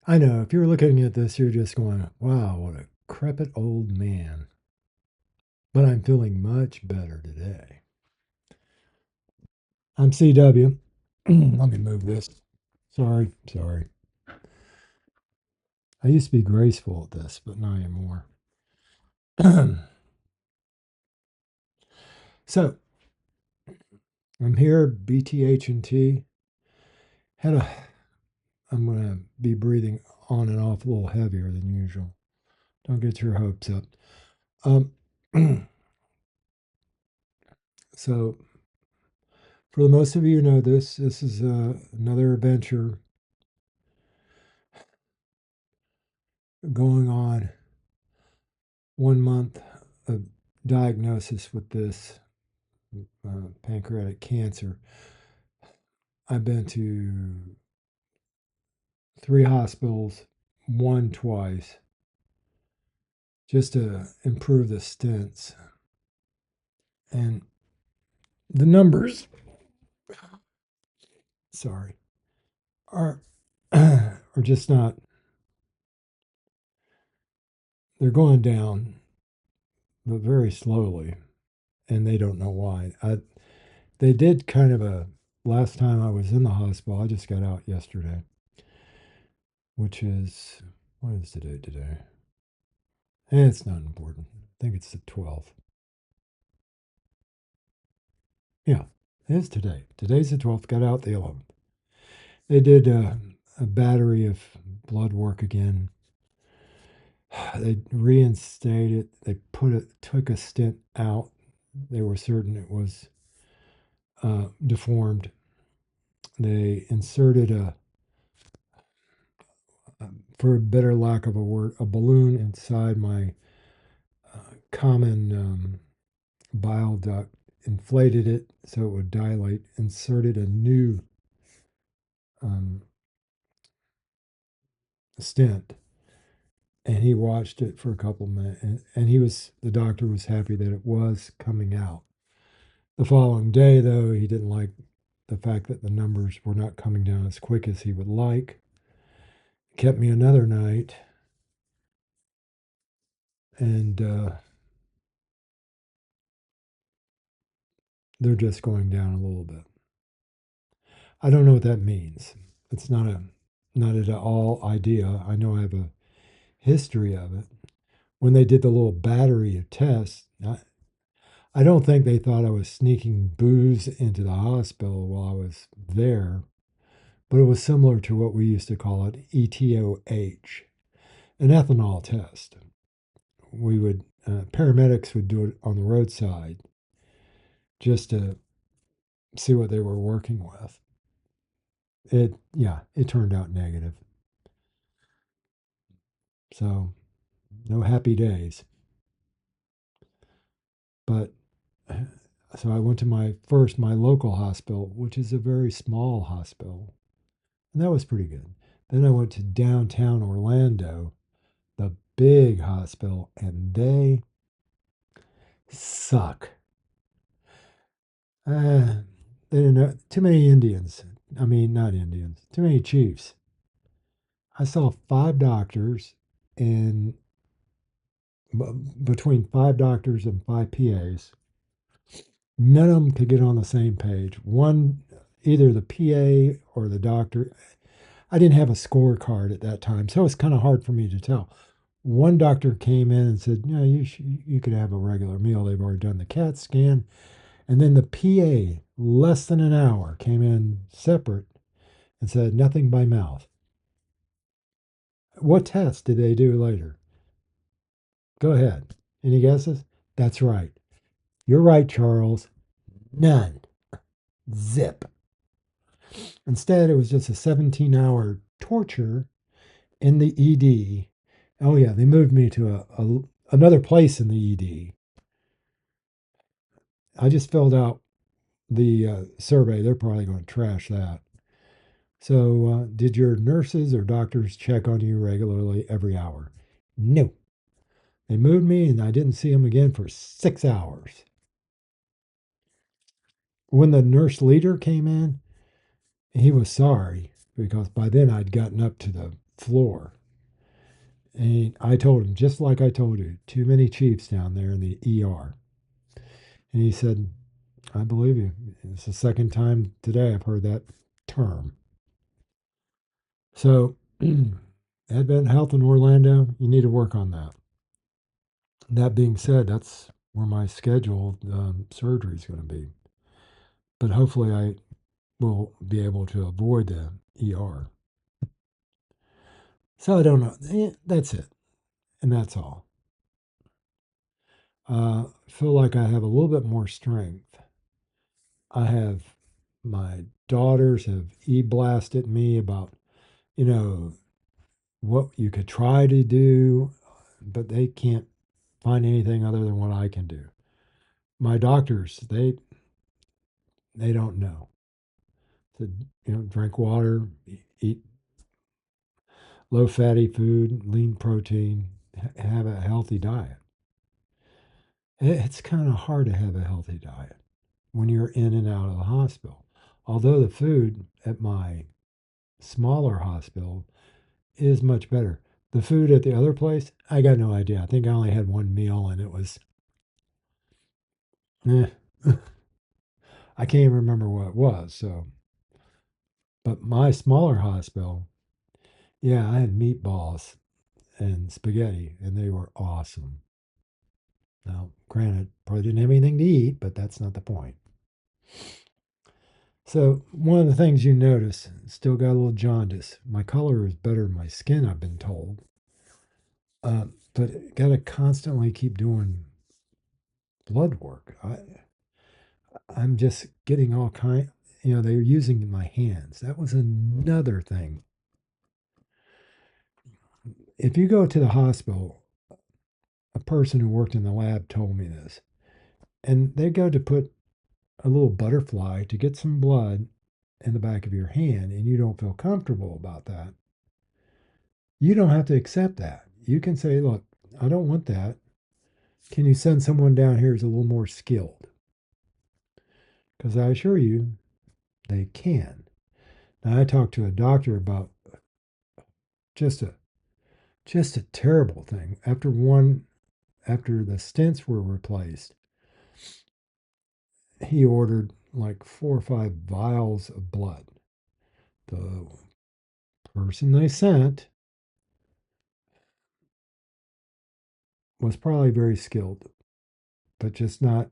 I know, if you're looking at this, you're just going, wow, what a crepit old man. But I'm feeling much better today. I'm CW. Let me move this. Sorry. I used to be graceful at this, but not anymore. So I'm here, BTH&T. Had a. I'm gonna be breathing on and off a little heavier than usual. Don't get your hopes up. Um, so for the most of you who know this is another adventure going on. 1 month of diagnosis with this pancreatic cancer. I've been to 3 hospitals, one twice, just to improve the stents. And the numbers, sorry, are are just not. They're going down, but very slowly, and they don't know why. They did kind of a last time I was in the hospital. I just got out yesterday, which is what is the date today? It's not important. I think it's the 12th. Yeah, it is today. Today's the 12th. Got out the 11th. They did a battery of blood work again. They reinstated. They took a stent out. They were certain it was deformed. They inserted for a better lack of a word, a balloon inside my common bile duct, inflated it so it would dilate, inserted a new um, stent, and he watched it for a couple minutes, and the doctor was happy that it was coming out. The following day, though, he didn't like the fact that the numbers were not coming down as quick as he would like. Kept me another night, and they're just going down a little bit. I don't know what that means. It's not at all idea. I know I have a history of it. When they did the little battery of tests, I don't think they thought I was sneaking booze into the hospital while I was there, but it was similar to what we used to call it ETOH, an ethanol test. We would paramedics would do it on the roadside just to see what they were working with. It turned out negative. So no happy days. But so I went to my local hospital, which is a very small hospital, and that was pretty good. Then I went to downtown Orlando, the big hospital, and they suck. Uh, they didn't know too many Indians. I mean, not Indians. Too many chiefs. I saw 5 doctors and between 5 doctors and 5 PAs. None of them could get on the same page. One, either the PA or the doctor. I didn't have a scorecard at that time, so it's kind of hard for me to tell. One doctor came in and said, "No, you could have a regular meal. They've already done the CAT scan." And then the PA, less than an hour, came in separate and said, "Nothing by mouth." What test did they do later? Go ahead. Any guesses? That's right. You're right, Charles. None. Zip. Instead, it was just a 17-hour torture in the ED. Oh yeah, they moved me to another place in the ED. I just filled out the survey. They're probably going to trash that. So, did your nurses or doctors check on you regularly every hour? No. They moved me and I didn't see them again for 6 hours. When the nurse leader came in, he was sorry because by then I'd gotten up to the floor. And I told him, just like I told you, too many chiefs down there in the ER. And he said, I believe you. It's the second time today I've heard that term. So, Advent Health in Orlando, you need to work on that. That being said, that's where my scheduled surgery is going to be. But hopefully, I will be able to avoid the ER. So I don't know. That's it, and that's all. Feel like I have a little bit more strength. I have my daughters have e-blasted me about you know what you could try to do, but they can't find anything other than what I can do. My doctors, they don't know. To drink water, eat low fatty food, lean protein, have a healthy diet. It's kind of hard to have a healthy diet when you're in and out of the hospital. Although the food at my smaller hospital is much better. The food at the other place, I got no idea. I think I only had one meal and it was, eh, I can't even remember what it was. So, but my smaller hospital, yeah, I had meatballs and spaghetti and they were awesome. Now, granted, probably didn't have anything to eat, but that's not the point. So, one of the things you notice, still got a little jaundice. My color is better than my skin, I've been told. But got to constantly keep doing blood work. I'm just getting all kind. They're using my hands. That was another thing. If you go to the hospital, a person who worked in the lab told me this, and they go to put a little butterfly to get some blood in the back of your hand, and you don't feel comfortable about that. You don't have to accept that. You can say, look, I don't want that. Can you send someone down here who's a little more skilled? Because I assure you, they can. Now, I talked to a doctor about just a just a terrible thing. After the stents were replaced, he ordered like 4 or 5 vials of blood. The person they sent was probably very skilled, but just not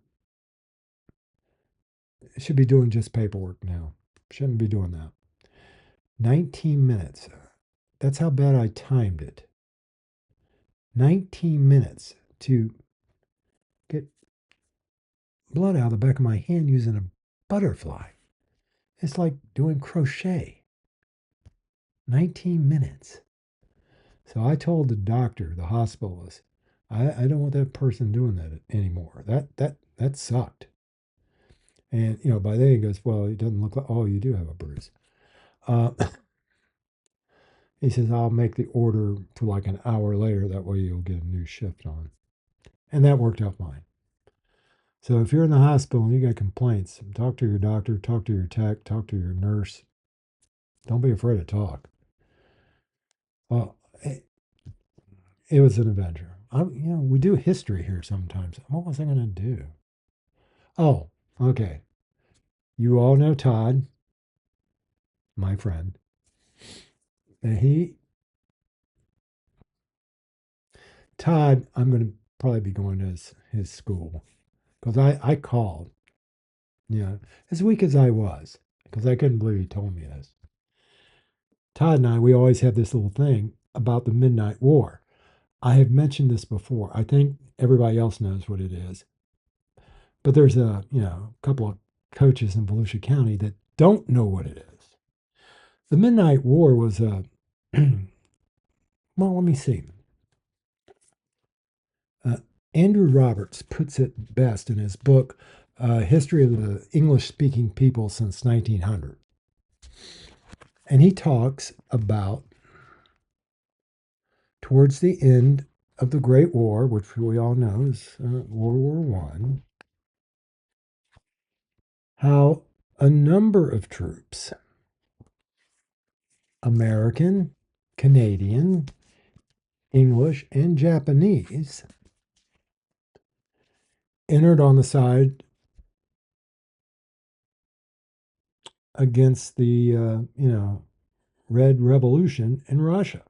should be doing just paperwork now. Shouldn't be doing that. 19 minutes. That's how bad I timed it. 19 minutes to get blood out of the back of my hand using a butterfly. It's like doing crochet. 19 minutes. So I told the doctor, the hospitalist, I don't want that person doing that anymore. That sucked. And by then he goes, well, it doesn't look like. Oh, you do have a bruise. Uh, he says I'll make the order for like an hour later. That way you'll get a new shift on. And that worked out fine. So if you're in the hospital and you got complaints, talk to your doctor, talk to your tech, talk to your nurse. Don't be afraid to talk. Well, it was an adventure. We do history here sometimes. What was I going to do? Oh, okay. You all know Todd, my friend. And Todd, I'm going to probably be going to his school because I called, as weak as I was, because I couldn't believe he told me this. Todd and I, we always have this little thing about the Midnight War. I have mentioned this before. I think everybody else knows what it is. But there's a couple of coaches in Volusia County that don't know what it is. The Midnight War was a well, let me see. Uh, Andrew Roberts puts it best in his book, History of the English Speaking People Since 1900. And he talks about towards the end of the Great War, which we all know is World War One, how a number of troops, American, Canadian, English, and Japanese entered on the side against the Red Revolution in Russia.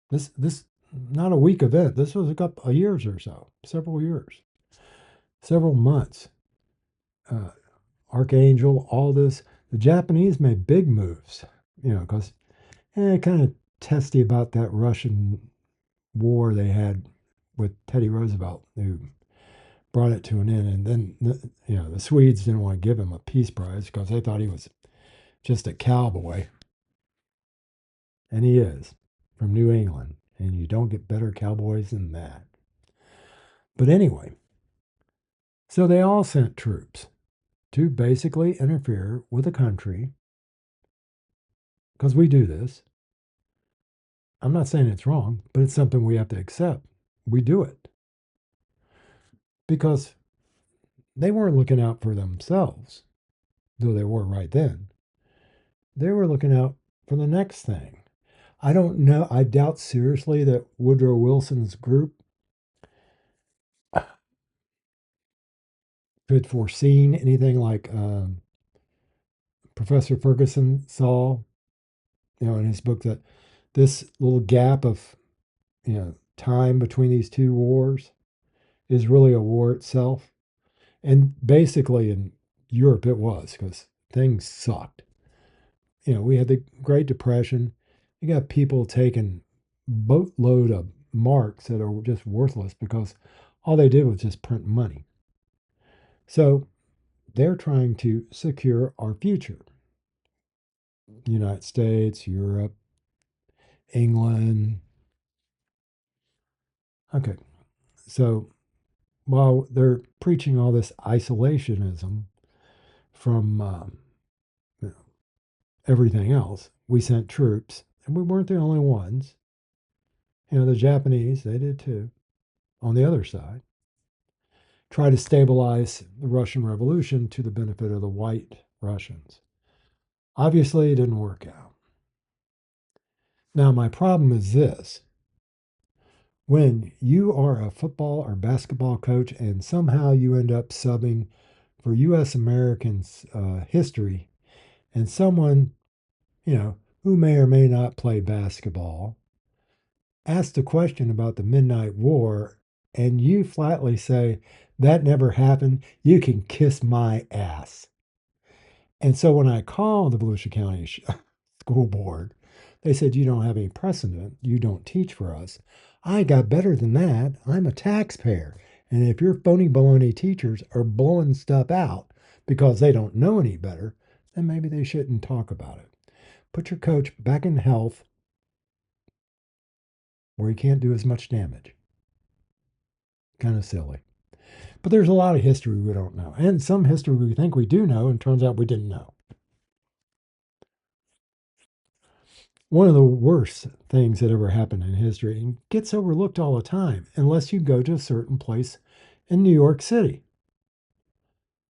This not a weak event. This was a couple of years or so, several years, several months. Uh, Archangel, all this. The Japanese made big moves, because kind of testy about that Russian war they had with Teddy Roosevelt, who brought it to an end. And then, the Swedes didn't want to give him a peace prize because they thought he was just a cowboy. And he is from New England. And you don't get better cowboys than that. But anyway, so they all sent troops to basically interfere with a country because we do this. I'm not saying it's wrong, but it's something we have to accept. We do it because they weren't looking out for themselves, though they were right then. They were looking out for the next thing. I don't know. I doubt seriously that Woodrow Wilson's group could foreseen anything like Professor Ferguson saw, in his book, that this little gap of, time between these two wars is really a war itself. And basically in Europe it was because things sucked. We had the Great Depression. You got people taking boatload of marks that are just worthless because all they did was just print money. So they're trying to secure our future. United States, Europe, England. Okay. So while they're preaching all this isolationism from everything else, we sent troops, and we weren't the only ones. The Japanese, they did too, on the other side, try to stabilize the Russian Revolution to the benefit of the white Russians. Obviously, it didn't work out. Now, my problem is this. When you are a football or basketball coach and somehow you end up subbing for U.S. Americans' history, and someone, who may or may not play basketball, asked a question about the Midnight War, and you flatly say, that never happened, you can kiss my ass. And so when I called the Volusia County School Board, they said, you don't have any precedent. You don't teach for us. I got better than that. I'm a taxpayer. And if your phony baloney teachers are blowing stuff out because they don't know any better, then maybe they shouldn't talk about it. Put your coach back in health where he can't do as much damage. Kind of silly. But there's a lot of history we don't know. And some history we think we do know, and turns out we didn't know. One of the worst things that ever happened in history and gets overlooked all the time, unless you go to a certain place in New York City.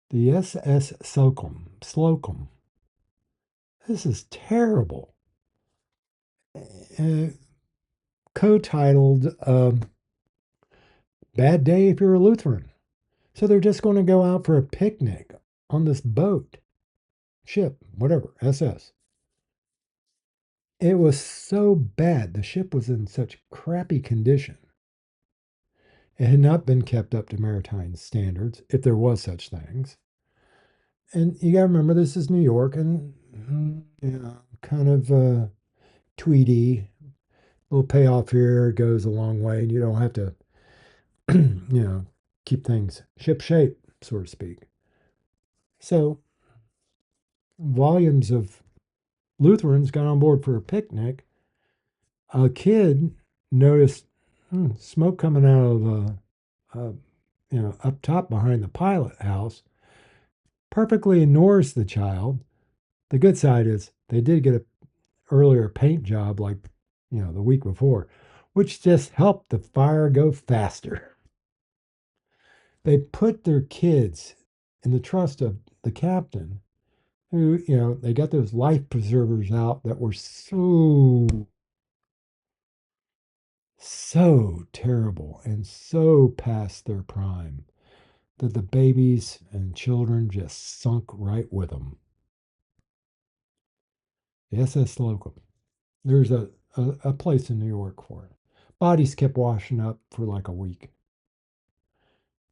The SS Slocum. This is terrible. Co-titled Bad Day If You're a Lutheran. So they're just going to go out for a picnic on this boat, ship, whatever, SS. It was so bad. The ship was in such crappy condition. It had not been kept up to maritime standards, if there was such things. And you got to remember, this is New York, and kind of tweedy. A little payoff here goes a long way, and you don't have to, keep things ship shape, so to speak. So volumes of Lutherans got on board for a picnic. A kid noticed smoke coming out of up top behind the pilot house. Perfectly ignores the child. The good side is they did get an earlier paint job like the week before, which just helped the fire go faster. They put their kids in the trust of the captain, who, they got those life preservers out that were so terrible and so past their prime that the babies and children just sunk right with them. The SS Slocum. There's a place in New York for it. Bodies kept washing up for like a week.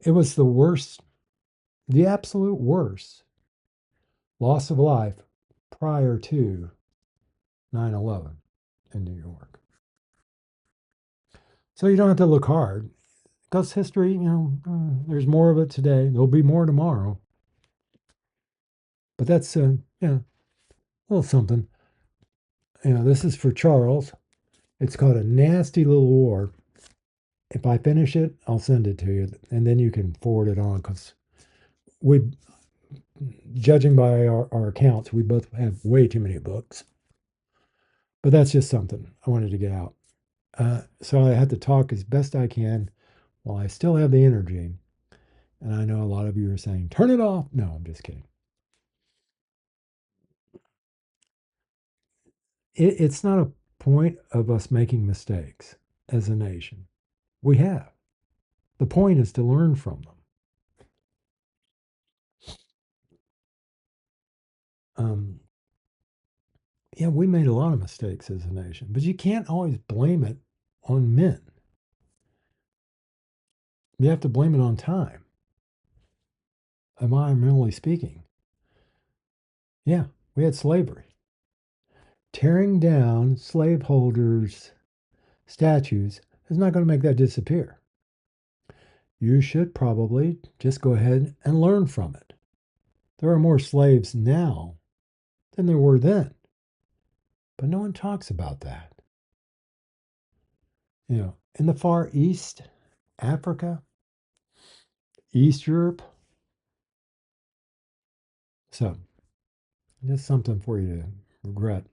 It was the worst, the absolute worst loss of life prior to 9/11 in New York. So you don't have to look hard because history, there's more of it today. There'll be more tomorrow. But that's, a little something. This is for Charles. It's called A Nasty Little War. If I finish it, I'll send it to you, and then you can forward it on because we, judging by our accounts, we both have way too many books. But that's just something I wanted to get out. So I had to talk as best I can while I still have the energy. And I know a lot of you are saying, turn it off. No, I'm just kidding. It's not a point of us making mistakes as a nation. We have. The point is to learn from them. Um, yeah, we made a lot of mistakes as a nation, but you can't always blame it on men. You have to blame it on time. Environmentally speaking, yeah, we had slavery. Tearing down slaveholders' statues is not going to make that disappear. You should probably just go ahead and learn from it. There are more slaves now than there were then, but no one talks about that. In the Far East, Africa, East Europe. So, just something for you to regret.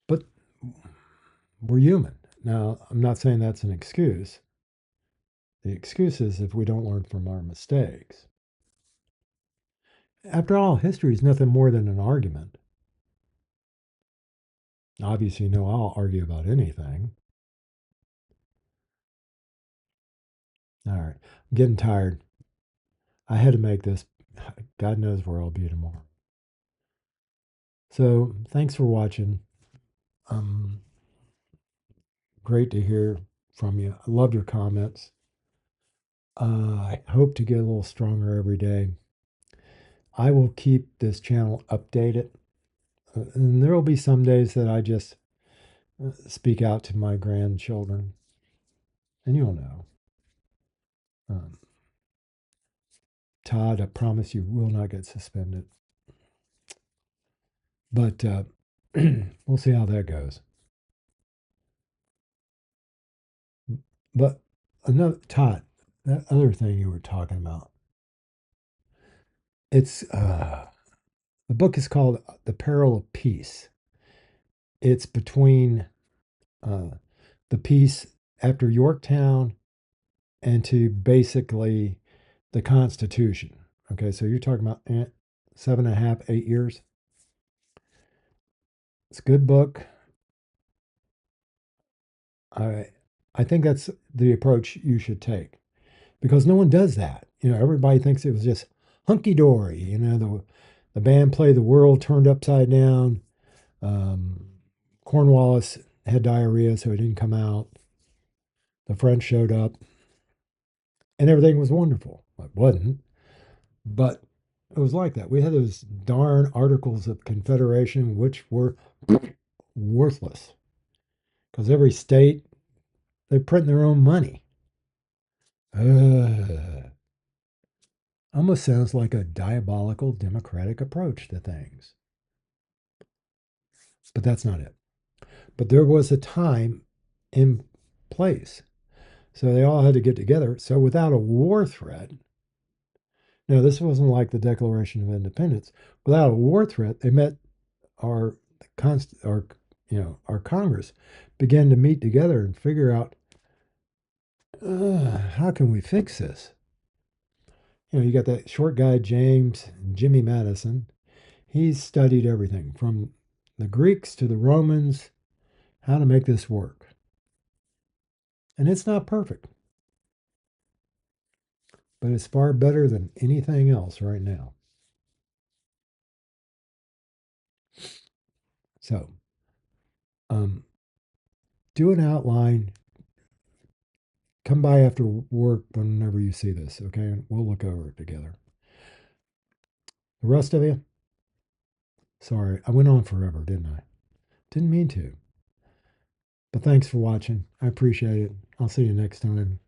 But we're human. Now, I'm not saying that's an excuse. The excuse is if we don't learn from our mistakes. After all, history is nothing more than an argument. Obviously, I'll argue about anything. All right. I'm getting tired. I had to make this. God knows where I'll be tomorrow. So, thanks for watching. Great to hear from you. I love your comments. I hope to get a little stronger every day. I will keep this channel updated. And there will be some days that I just speak out to my grandchildren. And you'll know. Todd, I promise you will not get suspended. But we'll see how that goes. But Todd, that other thing you were talking about, it's the book is called The Peril of Peace. It's between the peace after Yorktown and to basically the Constitution. Okay, so you're talking about 7.5, 8 years. It's a good book. I think that's the approach you should take because no one does that. Everybody thinks it was just hunky dory. The band played "The World Turned Upside Down." Cornwallis had diarrhea, so he didn't come out. The French showed up, and everything was wonderful. It wasn't, but it was like that. We had those darn Articles of Confederation, which were worthless because every state, they print their own money. Almost sounds like a diabolical democratic approach to things. But that's not it. But there was a time in place. So they all had to get together. So without a war threat, now this wasn't like the Declaration of Independence. Without a war threat, they met our our Congress began to meet together and figure out how can we fix this. You got that short guy James Jimmy Madison. He's studied everything from the Greeks to the Romans, how to make this work. And it's not perfect, but it's far better than anything else right now. So, um, do an outline. Come by after work whenever you see this, okay? We'll look over it together. The rest of you, sorry, I went on forever, didn't I? Didn't mean to. But thanks for watching. I appreciate it. I'll see you next time.